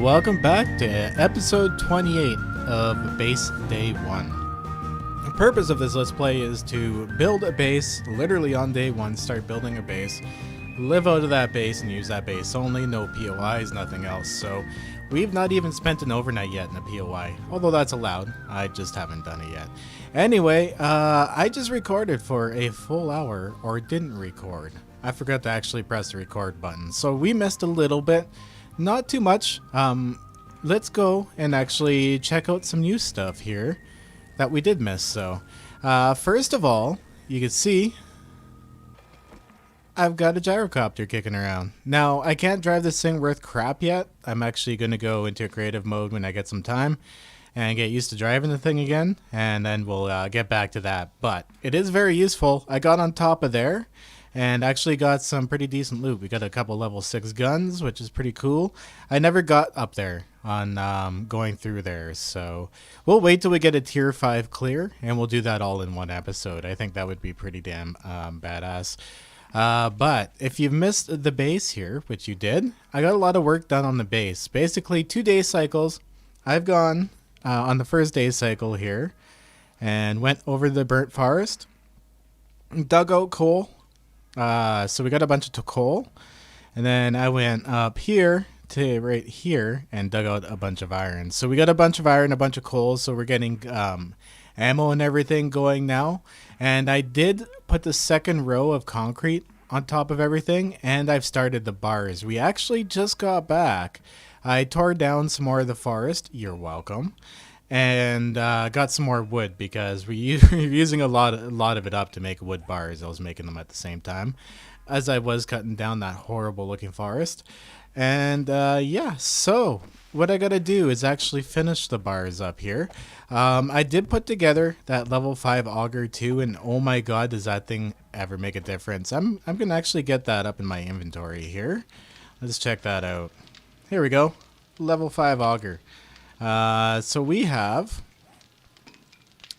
welcome back to episode 28 of Base Day 1. The purpose of this Let's Play is to build a base, literally on day 1, start building a base, live out of that base and use that base only, no POIs, nothing else. So we've not even spent an overnight yet in a POI, although that's allowed, I just haven't done it yet. Anyway, I just recorded for a full hour, or didn't record. I forgot to actually press the record button, so we missed a little bit. Not too much. Let's go and actually check out some new stuff here that we did miss. So, first of all, you can see I've got a gyrocopter kicking around. Now, I can't drive this thing worth crap yet. I'm actually going to go into a creative mode when I get some time and get used to driving the thing again, and then we'll get back to that. But it is very useful. I got on top of there and actually got some pretty decent loot. We got a couple level 6 guns, which is pretty cool. I never got up there on going through there, so we'll wait till we get a tier 5 clear, and we'll do that all in one episode. I think that would be pretty damn badass. But if you've missed the base here, which you did, I got a lot of work done on the base. Basically 2 day cycles. I've gone on the first day cycle here and went over the burnt forest, dug out coal. So we got a bunch of coal, and then I went up here to right here and dug out a bunch of iron. So we got a bunch of iron, a bunch of coal, so we're getting ammo and everything going now. And I did put the second row of concrete on top of everything, and I've started the bars. We actually just got back. I tore down some more of the forest. You're welcome. And got some more wood because we're using a lot of it up to make wood bars. I was making them at the same time as I was cutting down that horrible looking forest. And yeah, so what I gotta do is actually finish the bars up here. I did put together that level 5 auger too, and oh my god, does that thing ever make a difference. I'm gonna actually get that up in my inventory here. Let's check that out. Here we go, level 5 auger. So we have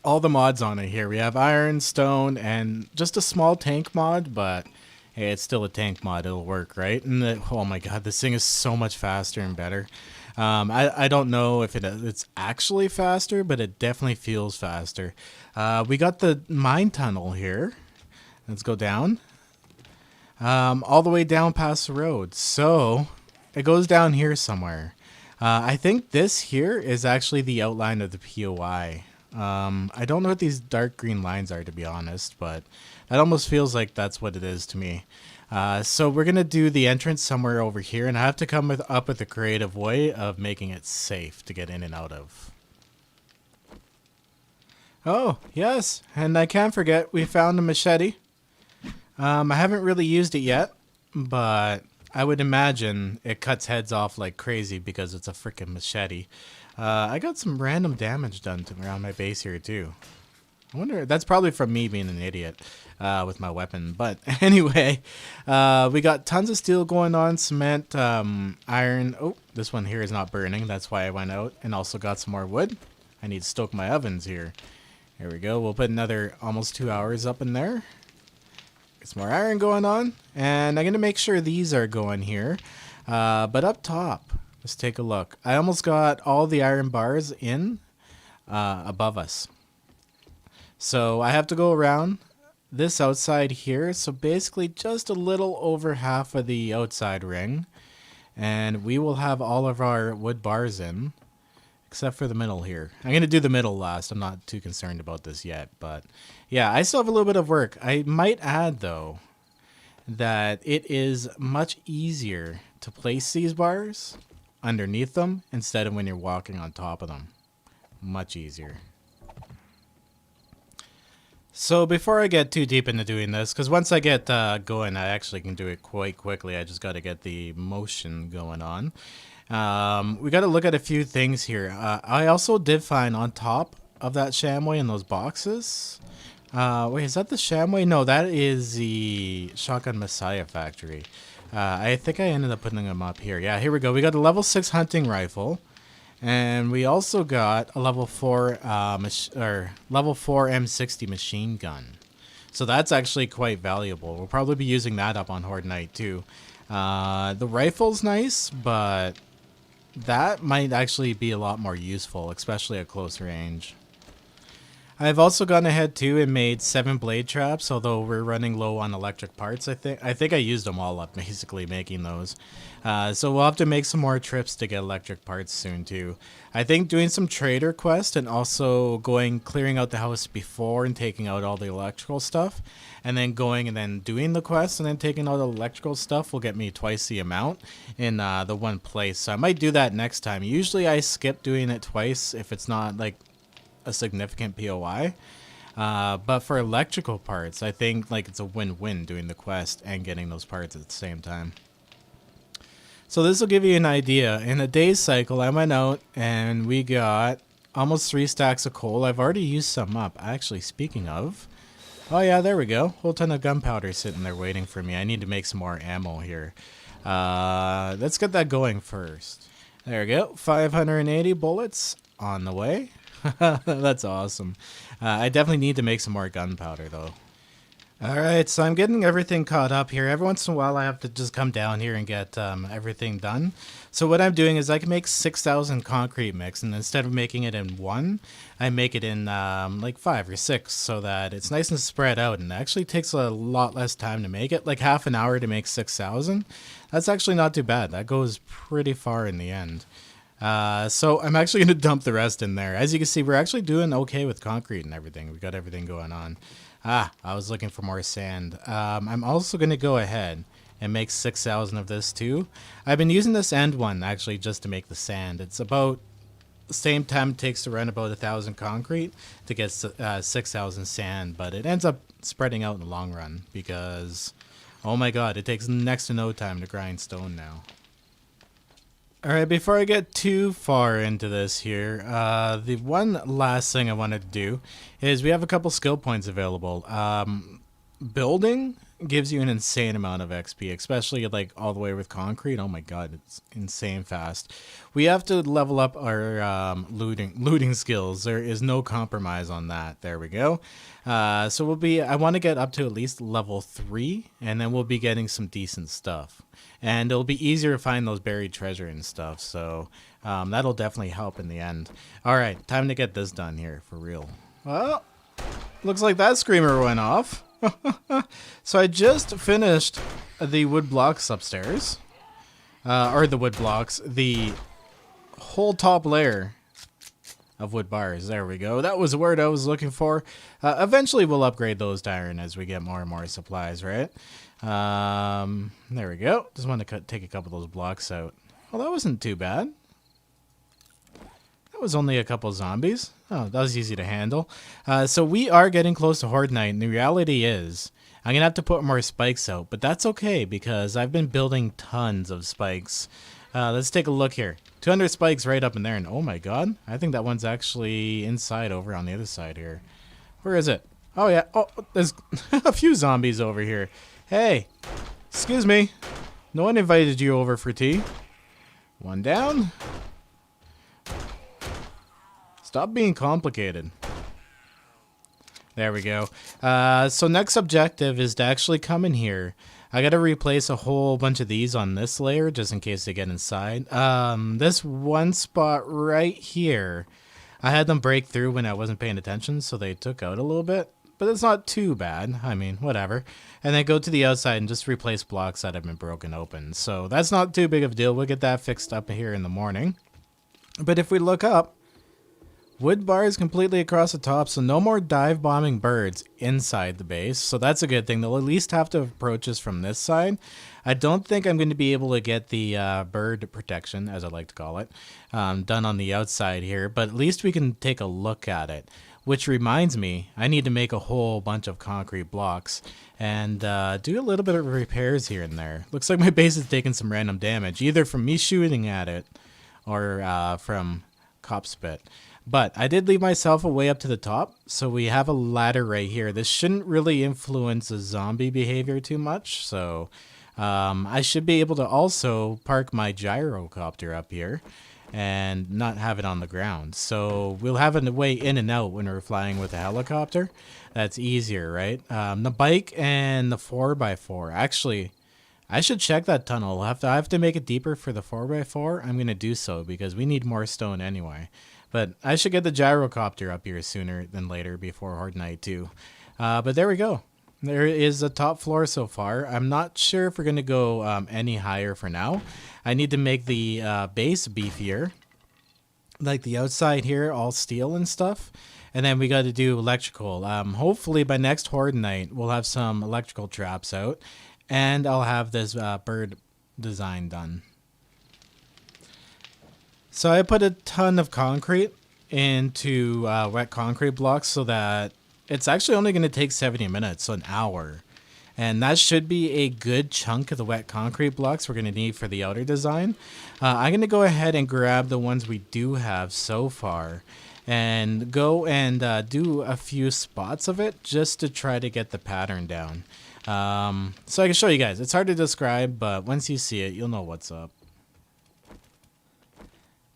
all the mods on it here. We have iron, stone, and just a small tank mod, but hey, it's still a tank mod. It'll work, right? And oh my god, this thing is so much faster and better. I don't know if it's actually faster, but it definitely feels faster. We got the mine tunnel here. Let's go down. All the way down past the road. So it goes down here somewhere. I think this here is actually the outline of the POI. I don't know what these dark green lines are, to be honest, but that almost feels like that's what it is to me. So we're going to do the entrance somewhere over here, and I have to come up with a creative way of making it safe to get in and out of. Oh, yes, and I can't forget, we found a machete. I haven't really used it yet, but I would imagine it cuts heads off like crazy because it's a freaking machete. I got some random damage done around my base here too. I wonder, that's probably from me being an idiot with my weapon. But anyway, we got tons of steel going on, cement, iron. Oh, this one here is not burning. That's why I went out and also got some more wood. I need to stoke my ovens here. Here we go. We'll put another almost 2 hours up in there. Some more iron going on, and I'm gonna make sure these are going here, but up top, let's take a look. I almost got all the iron bars in above us, so I have to go around this outside here, so basically just a little over half of the outside ring, and we will have all of our wood bars in except for the middle here. I'm going to do the middle last. I'm not too concerned about this yet, but yeah, I still have a little bit of work. I might add, though, that it is much easier to place these bars underneath them instead of when you're walking on top of them. Much easier. So before I get too deep into doing this, because once I get going, I actually can do it quite quickly. I just got to get the motion going on. We got to look at a few things here. I also did find on top of that shamway in those boxes. Wait, is that the shamway? No, that is the Shotgun Messiah factory. I think I ended up putting them up here. Yeah, here we go. We got a level 6 hunting rifle, and we also got a level 4 level 4 M60 machine gun. So that's actually quite valuable. We'll probably be using that up on Horde Night too. The rifle's nice, but that might actually be a lot more useful, especially at close range. I've also gone ahead too and made 7 blade traps, although we're running low on electric parts. I think I used them all up basically making those. So we'll have to make some more trips to get electric parts soon too. I think doing some trader quest and also clearing out the house before and taking out all the electrical stuff, and then going and then doing the quest and then taking all the electrical stuff will get me twice the amount in the one place. So I might do that next time. Usually I skip doing it twice if it's not like a significant POI, but for electrical parts I think like it's a win-win doing the quest and getting those parts at the same time. So this will give you an idea. In a day's cycle I went out and we got almost 3 stacks of coal. I've already used some up actually. Speaking of, oh yeah, there we go, whole ton of gunpowder sitting there waiting for me. I need to make some more ammo here. Let's get that going first. There we go, 580 bullets on the way. That's awesome. I definitely need to make some more gunpowder though. Alright, so I'm getting everything caught up here. Every once in a while I have to just come down here and get everything done. So what I'm doing is I can make 6,000 concrete mix, and instead of making it in 1, I make it in like 5 or 6 so that it's nice and spread out, and it actually takes a lot less time to make it, like half an hour to make 6,000. That's actually not too bad. That goes pretty far in the end. So I'm actually going to dump the rest in there. As you can see, we're actually doing okay with concrete and everything. We got everything going on. I was looking for more sand. I'm also going to go ahead and make 6,000 of this too. I've been using this end one actually just to make the sand. It's about the same time it takes to run about 1,000 concrete to get 6,000 sand, but it ends up spreading out in the long run because, oh my god, it takes next to no time to grind stone now. Alright, before I get too far into this here, the one last thing I wanted to do is we have a couple skill points available. Building gives you an insane amount of XP, especially like all the way with concrete. Oh my god, it's insane fast. We have to level up our looting skills. There is no compromise on that. There we go. So I want to get up to at least level 3, and then we'll be getting some decent stuff. And it'll be easier to find those buried treasure and stuff, so that'll definitely help in the end. Alright, time to get this done here, for real. Well, looks like that screamer went off. So I just finished the wood blocks upstairs. Or the wood blocks, the whole top layer of wood bars. There we go. That was the word I was looking for. Eventually we'll upgrade those to iron as we get more and more supplies, right? There we go. Just want to take a couple of those blocks out. Well, that wasn't too bad. That was only a couple zombies. Oh, that was easy to handle. So we are getting close to Horde Night, and the reality is I'm going to have to put more spikes out, but that's okay because I've been building tons of spikes. Let's take a look here. 200 spikes right up in there, and oh my god, I think that one's actually inside over on the other side here. Where is it? Oh yeah, oh, there's a few zombies over here. Hey, excuse me. No one invited you over for tea. One down. Stop being complicated. There we go. So next objective is to actually come in here. I gotta replace a whole bunch of these on this layer just in case they get inside. This one spot right here, I had them break through when I wasn't paying attention, so they took out a little bit. But it's not too bad. I mean, whatever. And then go to the outside and just replace blocks that have been broken open. So that's not too big of a deal. We'll get that fixed up here in the morning. But if we look up, wood bars completely across the top, so no more dive bombing birds inside the base. So that's a good thing. They'll at least have to approach us from this side. I don't think I'm going to be able to get the bird protection, as I like to call it, done on the outside here. But at least we can take a look at it. Which reminds me, I need to make a whole bunch of concrete blocks and do a little bit of repairs here and there. Looks like my base is taking some random damage, either from me shooting at it or from cop spit. But I did leave myself a way up to the top, so we have a ladder right here. This shouldn't really influence the zombie behavior too much, so I should be able to also park my gyrocopter up here and not have it on the ground. So we'll have a way in and out when we're flying with a helicopter. That's easier, right? The bike and the 4x4. Actually, I should check that tunnel. I have to make it deeper for the 4x4. I'm going to do so because we need more stone anyway. But I should get the gyrocopter up here sooner than later before Horde Night too. But there we go. There is the top floor so far. I'm not sure if we're going to go any higher for now. I need to make the base beefier. Like the outside here, all steel and stuff. And then we got to do electrical. Hopefully by next Horde Night, we'll have some electrical traps out. And I'll have this bird design done. So I put a ton of concrete into wet concrete blocks so that it's actually only going to take 70 minutes, so an hour. And that should be a good chunk of the wet concrete blocks we're going to need for the outer design. I'm going to go ahead and grab the ones we do have so far and go and do a few spots of it just to try to get the pattern down. So I can show you guys. It's hard to describe, but once you see it, you'll know what's up.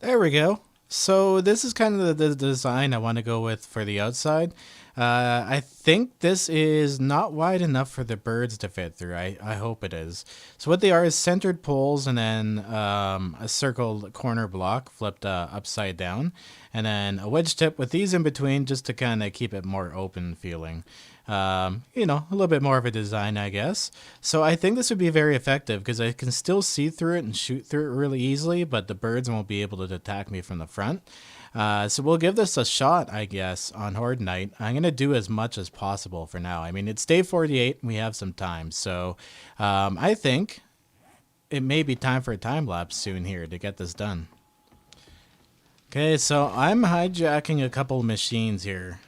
There we go. So this is kind of the design I want to go with for the outside. I think this is not wide enough for the birds to fit through. I hope it is. So what they are is centered poles and then a circled corner block flipped upside down. And then a wedge tip with these in between just to kind of keep it more open feeling. You know, a little bit more of a design, I guess. So I think this would be very effective because I can still see through it and shoot through it really easily, but the birds won't be able to attack me from the front. So we'll give this a shot, I guess, on Horde Night. I'm going to do as much as possible for now. I mean, it's day 48 and we have some time. So I think it may be time for a time lapse soon here to get this done. Okay, so I'm hijacking a couple of machines here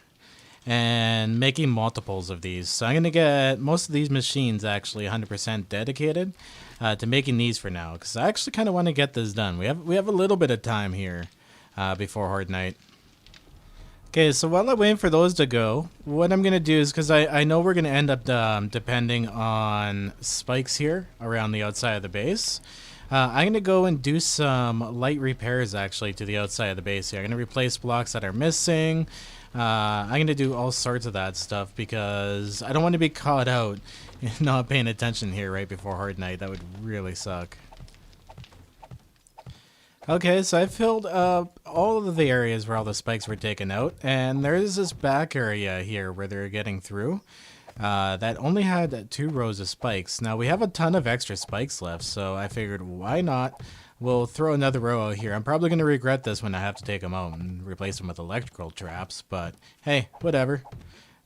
and making multiples of these. So I'm going to get most of these machines actually 100% dedicated to making these for now, because I actually kind of want to get this done. We have a little bit of time here before Horde Night. Okay, so while I'm waiting for those to go, what I'm going to do is, because I know we're going to end up depending on spikes here around the outside of the base, I'm going to go and do some light repairs actually to the outside of the base here. I'm going to replace blocks that are missing. I'm going to do all sorts of that stuff because I don't want to be caught out not paying attention here right before Horde Night. That would really suck. Okay, so I filled up all of the areas where all the spikes were taken out, and there's this back area here where they're getting through that only had 2 rows of spikes. Now we have a ton of extra spikes left, so I figured why not? We'll throw another row out here. I'm probably going to regret this when I have to take them out and replace them with electrical traps, but hey, whatever.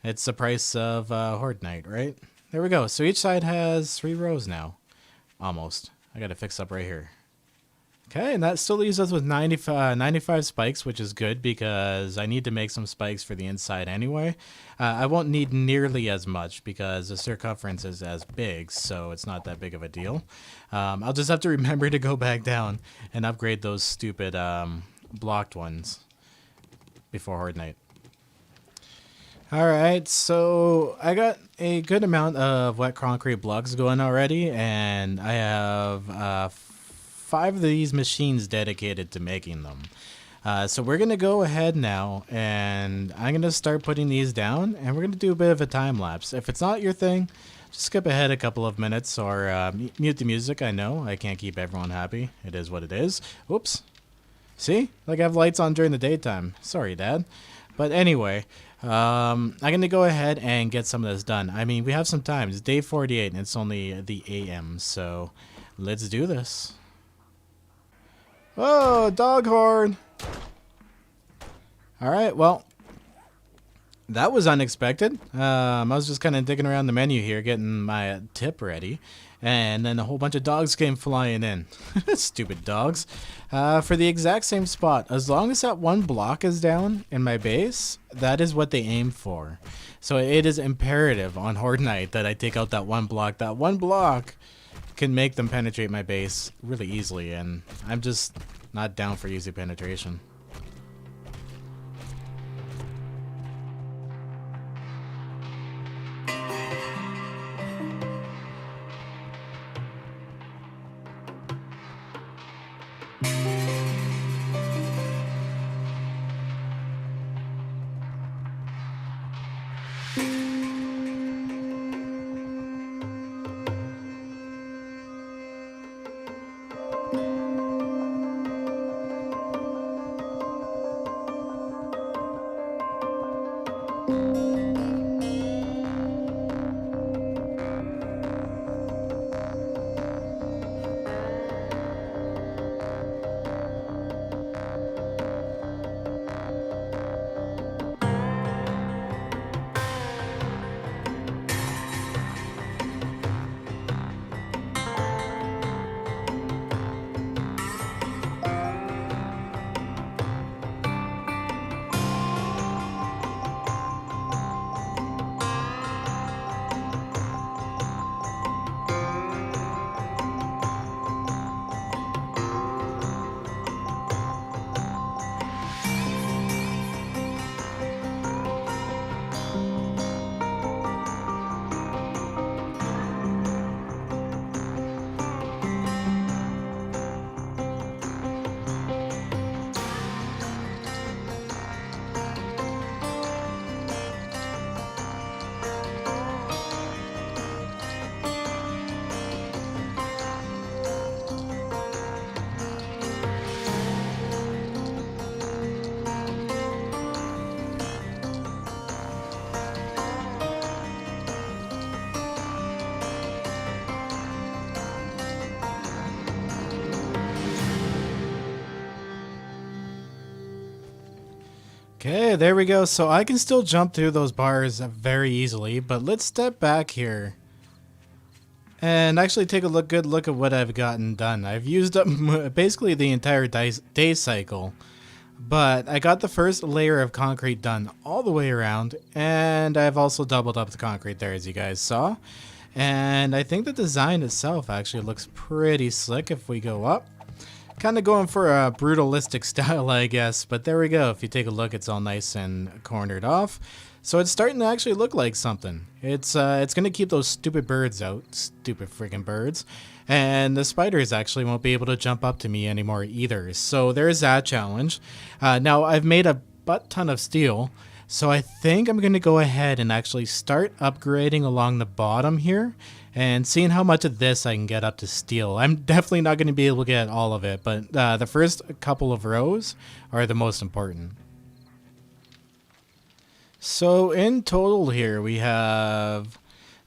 It's the price of Horde Night, right? There we go. So each side has 3 rows now. Almost. I got to fix up right here. Okay, and that still leaves us with 95 spikes, which is good because I need to make some spikes for the inside anyway. I won't need nearly as much because the circumference is as big, so it's not that big of a deal. I'll just have to remember to go back down and upgrade those stupid blocked ones before Horde Night. Alright, so I got a good amount of wet concrete blocks going already, and I have 5 of these machines dedicated to making them. So we're going to go ahead now and I'm going to start putting these down and we're going to do a bit of a time lapse. If it's not your thing, just skip ahead a couple of minutes or mute the music. I know I can't keep everyone happy. It is what it is. Oops. See? Like I have lights on during the daytime. Sorry, Dad. But anyway, I'm going to go ahead and get some of this done. I mean, we have some time. It's day 48 and it's only the AM. So let's do this. Oh, dog horde. Alright, well, that was unexpected. I was just kind of digging around the menu here, getting my tip ready, and then a whole bunch of dogs came flying in. Stupid dogs. For the exact same spot. As long as that one block is down in my base, that is what they aim for. So it is imperative on Horde Night that I take out that one block. That one block can make them penetrate my base really easily, and I'm just not down for easy penetration. Okay, there we go. So I can still jump through those bars very easily, but let's step back here and actually take a good look at what I've gotten done. I've used up basically the entire day cycle, but I got the first layer of concrete done all the way around, and I've also doubled up the concrete there, as you guys saw. And I think the design itself actually looks pretty slick if we go up. Kind of going for a brutalistic style, I guess, but there we go. If you take a look, it's all nice and cornered off. So it's starting to actually look like something. It's going to keep those stupid birds out. Stupid freaking birds. And the spiders actually won't be able to jump up to me anymore either. So there's that challenge. Now, I've made a butt ton of steel. So I think I'm going to go ahead and actually start upgrading along the bottom here and seeing how much of this I can get up to steel. I'm definitely not going to be able to get all of it, but the first couple of rows are the most important. So in total here we have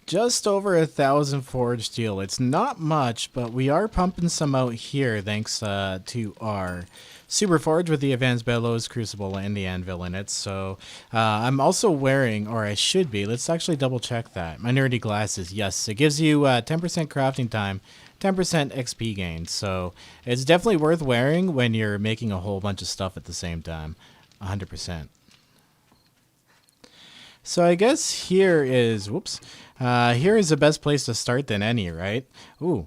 just over 1,000 forged steel. It's not much, but we are pumping some out here thanks to our Super Forge with the Advanced Bellows, Crucible, and the Anvil in it. So I'm also wearing, or I should be, let's actually double check that. My nerdy glasses, yes, it gives you 10% crafting time, 10% XP gain. So it's definitely worth wearing when you're making a whole bunch of stuff at the same time, 100%. So I guess here is, here is the best place to start than any, right? Ooh.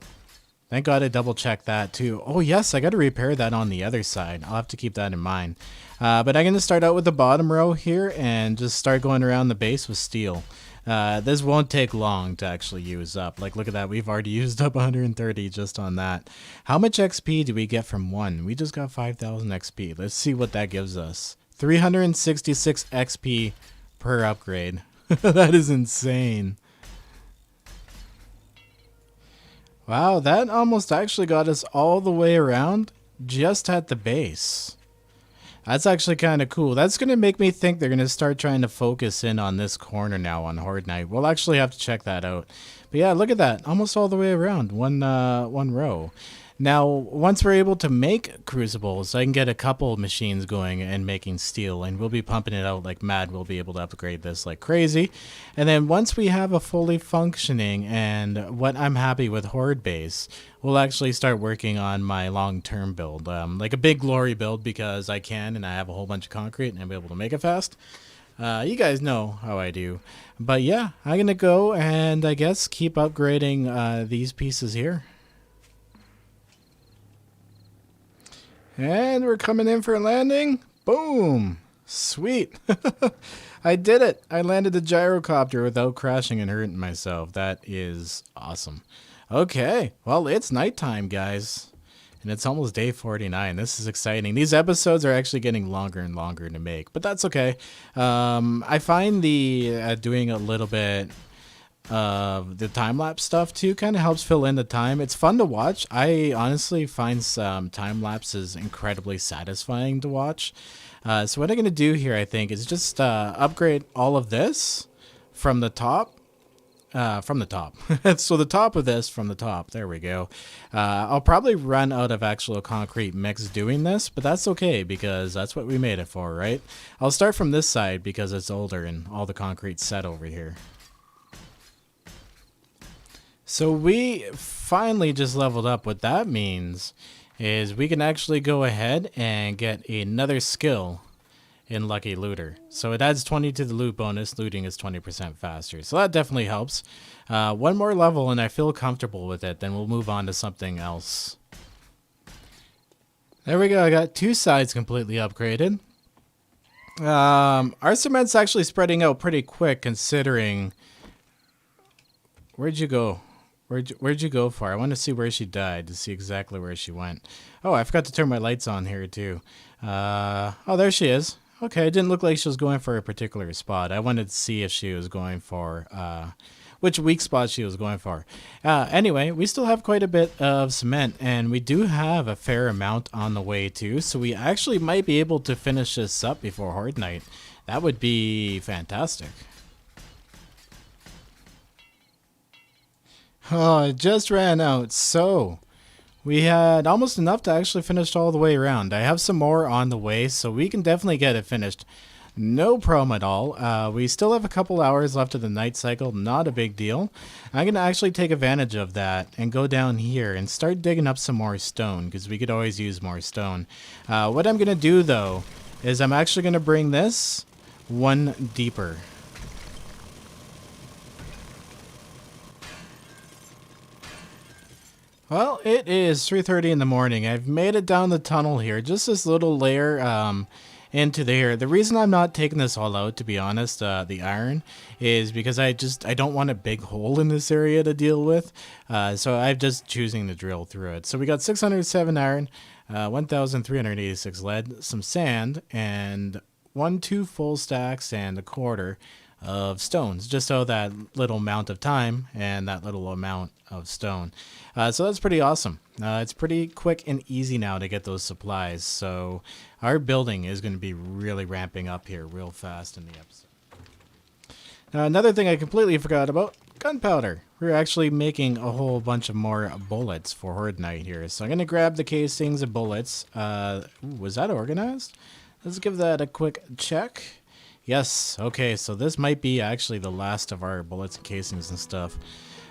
Thank God I double checked that too. Oh yes, I got to repair that on the other side. I'll have to keep that in mind. But I'm going to start out with the bottom row here and just start going around the base with steel. This won't take long to actually use up. Like, look at that. We've already used up 130 just on that. How much XP do we get from one? We just got 5,000 XP. Let's see what that gives us. 366 XP per upgrade. That is insane. Wow, that almost actually got us all the way around just at the base. That's actually kind of cool. That's going to make me think they're going to start trying to focus in on this corner now on Horde Night. We'll actually have to check that out. But yeah, look at that. Almost all the way around. One row. Now, once we're able to make crucibles, I can get a couple machines going and making steel, and we'll be pumping it out like mad. We'll be able to upgrade this like crazy. And then once we have a fully functioning and what I'm happy with Horde base, we'll actually start working on my long-term build, like a big glory build, because I can and I have a whole bunch of concrete and I'll be able to make it fast. You guys know how I do. But yeah, I'm going to go and I guess keep upgrading these pieces here. And we're coming in for a landing. Boom. Sweet. I did it. I landed the gyrocopter without crashing and hurting myself. That is awesome. Okay. Well, it's nighttime, guys. And it's almost day 49. This is exciting. These episodes are actually getting longer and longer to make, but that's okay. I find the doing a little bit the time-lapse stuff too kind of helps fill in the time. It's fun to watch. I honestly find some time-lapses incredibly satisfying to watch. So what I'm going to do here, I think, is just upgrade all of this from the top. So the top of this from the top. There we go. I'll probably run out of actual concrete mix doing this, but that's okay because that's what we made it for, right? I'll start from this side because it's older and all the concrete's set over here. So we finally just leveled up. What that means is we can actually go ahead and get another skill in Lucky Looter. So it adds 20 to the loot bonus. Looting is 20% faster. So that definitely helps. One more level and I feel comfortable with it. Then we'll move on to something else. There we go. I got two sides completely upgraded. Our cement's actually spreading out pretty quick considering... Where'd you go? Where'd you go for? I want to see where she died to see exactly where she went. Oh, I forgot to turn my lights on here too. Oh, there she is. Okay, it didn't look like she was going for a particular spot. I wanted to see if she was going for which weak spot she was going for. Anyway, we still have quite a bit of cement, and we do have a fair amount on the way too. So we actually might be able to finish this up before Horde Night. That would be fantastic. Oh, it just ran out. So we had almost enough to actually finish all the way around. I have some more on the way, so we can definitely get it finished. No problem at all. We still have a couple hours left of the night cycle, not a big deal. I'm going to actually take advantage of that and go down here and start digging up some more stone, because we could always use more stone. What I'm going to do, though, is I'm actually going to bring this one deeper. Well, it is 3:30 in the morning. I've made it down the tunnel here, just this little layer into there. The reason I'm not taking this all out, to be honest, the iron, is because I don't want a big hole in this area to deal with. So I'm just choosing to drill through it. So we got 607 iron, 1,386 lead, some sand, and 2 full stacks and a quarter of stones, just so that little amount of time and that little amount of stone. So that's pretty awesome. It's pretty quick and easy now to get those supplies. So our building is going to be really ramping up here real fast in the episode. Now, another thing I completely forgot about, gunpowder. We're actually making a whole bunch of more bullets for Horde Night here. So I'm going to grab the casings of bullets. Was that organized? Let's give that a quick check. Yes, okay, so this might be actually the last of our bullets and casings and stuff.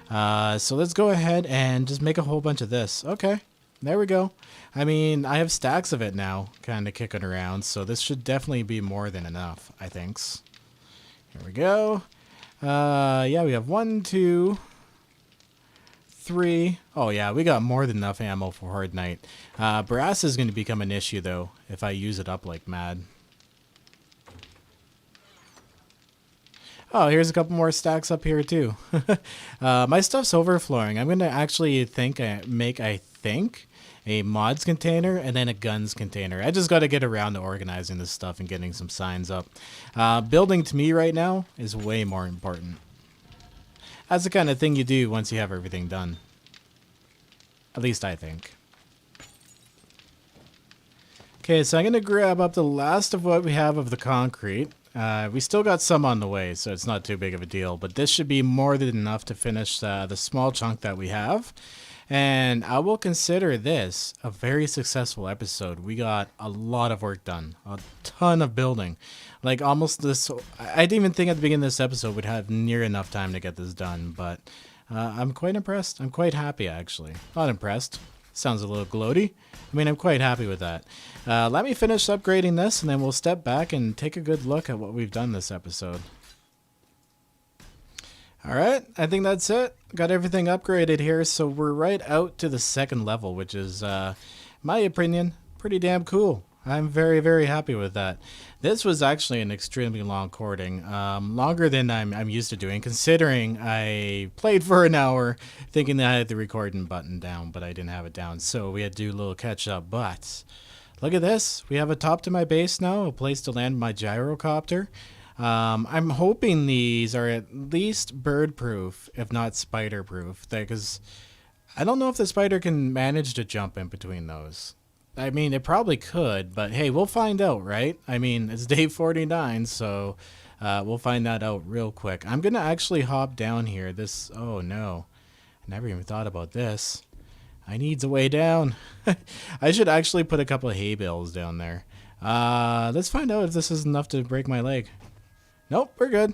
So let's go ahead and just make a whole bunch of this. Okay, there we go. I mean, I have stacks of it now, kind of kicking around, so this should definitely be more than enough, I think. Here we go. Yeah, we have 1, 2, 3. Oh yeah, we got more than enough ammo for Horde Night. Brass is going to become an issue, though, if I use it up like mad. Oh, here's a couple more stacks up here too. My stuff's overflowing. I'm gonna actually make a mods container and then a guns container. I just got to get around to organizing this stuff and getting some signs up. Building to me right now is way more important. That's the kind of thing you do once you have everything done. At least I think. Okay, so I'm gonna grab up the last of what we have of the concrete. We still got some on the way, so it's not too big of a deal, but this should be more than enough to finish the small chunk that we have. And I will consider this a very successful episode. We got a lot of work done, a ton of building. Like almost this, I didn't even think at the beginning of this episode we'd have near enough time to get this done, but I'm quite impressed. I'm quite happy, actually. Not impressed. Sounds a little gloaty. I mean, I'm quite happy with that. Let me finish upgrading this, and then we'll step back and take a good look at what we've done this episode. Alright, I think that's it. Got everything upgraded here, so we're right out to the second level, which is, my opinion, pretty damn cool. I'm very, very happy with that. This was actually an extremely long recording, longer than I'm used to doing, considering I played for an hour thinking that I had the recording button down, but I didn't have it down, so we had to do a little catch up. But look at this. We have a top to my base now, a place to land my gyrocopter. I'm hoping these are at least bird-proof, if not spider-proof, because I don't know if the spider can manage to jump in between those. I mean, it probably could, but hey, we'll find out, right? I mean, it's day 49, so we'll find that out real quick. I'm going to actually hop down here. Oh no, I never even thought about this. I needs a way down. I should actually put a couple of hay bales down there. Let's find out if this is enough to break my leg. Nope, we're good.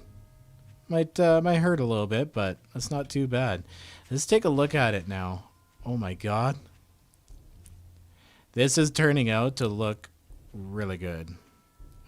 Might hurt a little bit, but that's not too bad. Let's take a look at it now. Oh my god. This is turning out to look really good.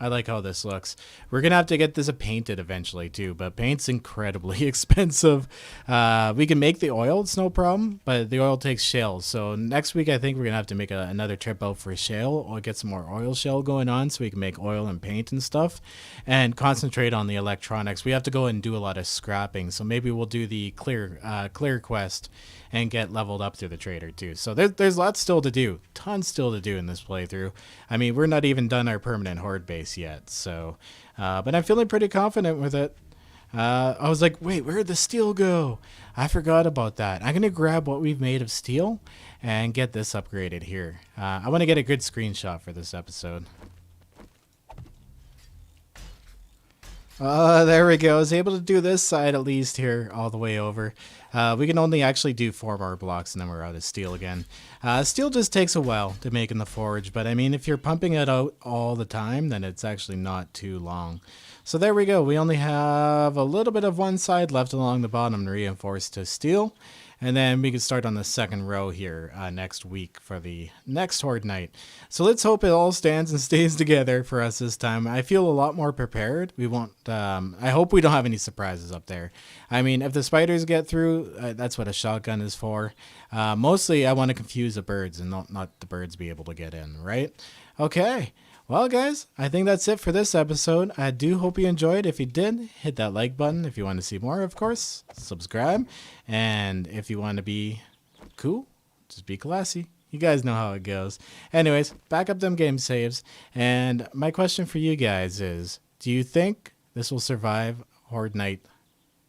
I like how this looks. We're going to have to get this painted eventually too, but paint's incredibly expensive. We can make the oil, it's no problem, but the oil takes shale. So next week I think we're going to have to make another trip out for shale or get some more oil shale going on so we can make oil and paint and stuff and concentrate on the electronics. We have to go and do a lot of scrapping, so maybe we'll do the clear quest and get leveled up through the trader too. So there's lots still to do, tons still to do in this playthrough. I mean, we're not even done our permanent horde base yet, so but I'm feeling pretty confident with it. I was like, wait, where'd the steel go? I forgot about that. I'm gonna grab what we've made of steel and get this upgraded here. I want to get a good screenshot for this episode. There we go. I was able to do this side at least here all the way over. We can only actually do 4 more blocks and then we're out of steel again. Steel just takes a while to make in the forge, but I mean, if you're pumping it out all the time, then it's actually not too long. So there we go. We only have a little bit of one side left along the bottom reinforced to steel. And then we can start on the second row here next week for the next Horde Night. So let's hope it all stands and stays together for us this time. I feel a lot more prepared. We won't. I hope we don't have any surprises up there. I mean, if the spiders get through, that's what a shotgun is for. Mostly, I want to confuse the birds and not the birds be able to get in, right? Okay. Well, guys, I think that's it for this episode. I do hope you enjoyed. If you did, hit that like button. If you want to see more, of course, subscribe. And if you want to be cool, just be classy. You guys know how it goes. Anyways, back up them game saves. And my question for you guys is, do you think this will survive Horde Night,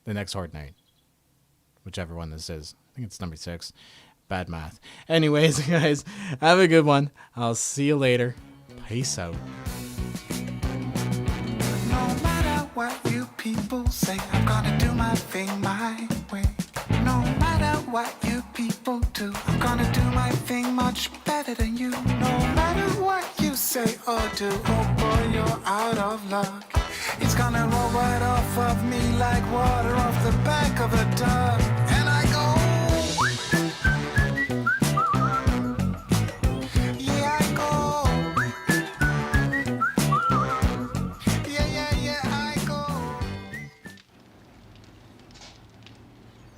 the next Horde Night? Whichever one this is. I think it's number 6. Bad math. Anyways, guys, have a good one. I'll see you later. Peace out. No matter what you people say, I'm gonna do my thing my way. No matter what you people do, I'm gonna do my thing much better than you. No matter what you say or do, oh boy, you're out of luck. It's gonna roll right off of me like water off the back of a duck. And I go, yeah, I go.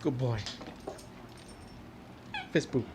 Good boy. Fist bump.